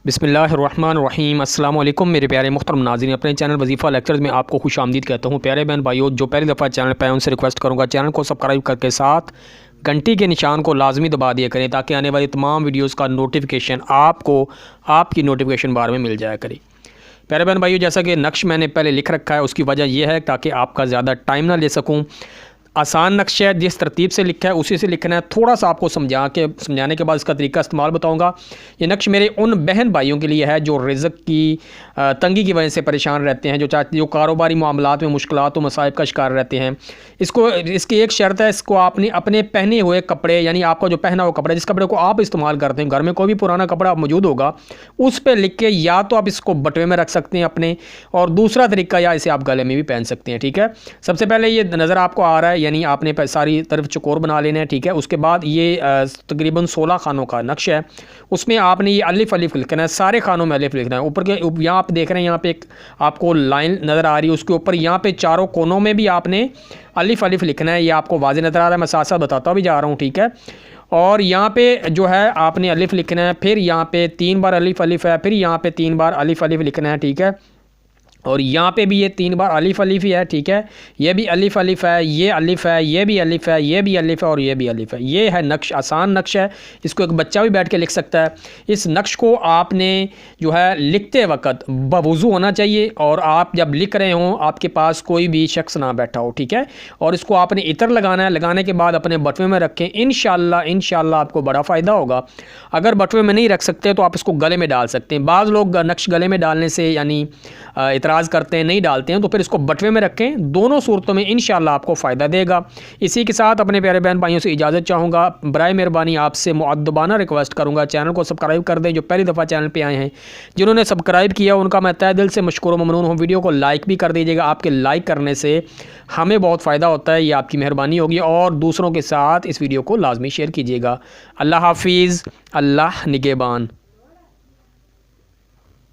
बिस्मिल्लाहिर्रहमानिर्रहीम। अस्सलामु अलैकुम मेरे प्यारे मुहतरम नाज़रीन, अपने चैनल वजीफ़ा लेक्चर्स में आपको खुशामदीद कहता हूँ। प्यारे बहन भाइयों, जो पहली दफ़ा चैनल पर आए उनसे रिक्वेस्ट करूँगा चैनल को सब्सक्राइब करके साथ घंटी के निशान को लाजमी दबा दिया करें ताकि आने वाली तमाम वीडियोज़ का नोटिफिकेशन आपको आपकी नोटिफिकेशन बार में मिल जाया करे। प्यारे बहन भाइयों, जैसा कि नक्श मैंने पहले लिख रखा है, उसकी वजह यह है ताकि आपका ज़्यादा टाइम ना ले सकूँ। आसान नक्श है, जिस तरतीब से लिखा है उसी से लिखना है। थोड़ा सा आपको समझाने के बाद इसका तरीका इस्तेमाल बताऊंगा। ये नक्श मेरे उन बहन भाइयों के लिए है जो रिज़्क़ की तंगी की वजह से परेशान रहते हैं, जो कारोबारी मामलात में मुश्किलात व मसाइब का शिकार रहते हैं। इसकी एक शर्त है, इसको आपने अपने पहने हुए कपड़े, यानी आपका जो पहना हुआ कपड़ा, जिस कपड़े को आप इस्तेमाल करते हैं, घर में कोई भी पुराना कपड़ा मौजूद होगा, उस पर लिख के या तो आप इसको बटुए में रख सकते हैं अपने, और दूसरा तरीका या इसे आप गले में भी पहन सकते हैं। ठीक है, सबसे पहले ये नज़र आपको आ रहा है, यानी आपने सारी तरफ चकोर बना लेना है। ठीक है, उसके बाद ये तकरीबन 16 खानों का नक्श है, उसमें आपने ये अलिफ अलिफ लिखना है, सारे खानों में अलिफ लिखना है। ऊपर के यहाँ आप देख रहे हैं, यहाँ पे एक आपको लाइन नज़र आ रही है, उसके ऊपर यहाँ पे चारों कोनों में भी आपने अलिफ अलिफ लिखना है। ये आपको वाज़ेह नज़र आ रहा है, मैं साथ साथ बताता भी जा रहा हूँ। ठीक है, और यहाँ पे जो है आपने अलिफ लिखना है, फिर यहाँ पे 3 बार अलिफ अलिफ है, फिर यहाँ पे 3 बार अलिफ अलिफ लिखना है। ठीक है, और यहाँ पे भी ये 3 बार अलिफ अलिफ ही है। ठीक है, ये भी अलिफ अलिफ है, ये अलिफ है, ये भी अलिफ है, ये भी अलिफ है और ये भी अलिफ है। ये है नक्श, आसान नक्श है, इसको एक बच्चा भी बैठ के लिख सकता है। इस नक्श को आपने जो है लिखते वक्त बवुज़ू होना चाहिए, और आप जब लिख रहे हों आपके पास कोई भी शख्स ना बैठा हो। ठीक है, और इसको आपने इतर लगाना है, लगाने के बाद अपने बटुए में रखें। इंशाल्लाह आपको बड़ा फ़ायदा होगा। अगर बटुए में नहीं रख सकते तो आप इसको गले में डाल सकते हैं। बाज़ लोग नक्श गले में डालने से यानी इतराज़ करते हैं, नहीं डालते हैं, तो फिर इसको बटवे में रखें। दोनों सूरतों में इंशाल्लाह आपको फ़ायदा देगा। इसी के साथ अपने प्यारे बहन भाइयों से इजाज़त चाहूँगा। बराए मेहरबानी आपसे मुअद्दबाना रिक्वेस्ट करूँगा, चैनल को सब्सक्राइब कर दें। जो पहली दफ़ा चैनल पे आए हैं, जिन्होंने सब्सक्राइब किया उनका मैं तहे दिल से मशकूर व ममनून हूँ। वीडियो को लाइक भी कर दीजिएगा, आपके लाइक करने से हमें बहुत फ़ायदा होता है, ये आपकी मेहरबानी होगी। और दूसरों के साथ इस वीडियो को लाजमी शेयर कीजिएगा। अल्लाह हाफिज़, अल्लाह निगहबान।